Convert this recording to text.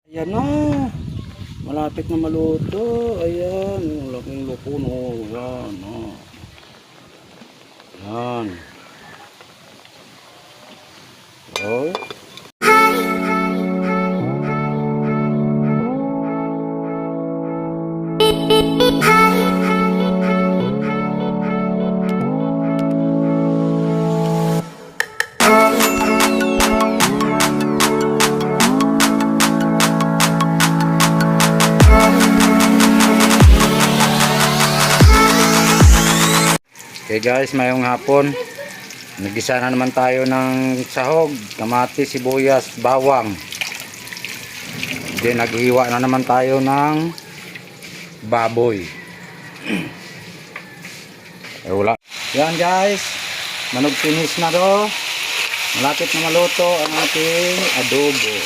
Ayan na. Malapit na maluto. Ayan. Laking lupo no. Ayan. Oh. Ayan. Oh. Okay guys, mayong hapon. Nagisa na naman tayo ng sahog, kamatis, sibuyas, bawang. Then naghiwa na naman tayo ng baboy. Wala. Yan guys, manog finish na do. Malapit na maluto ang ating adobo.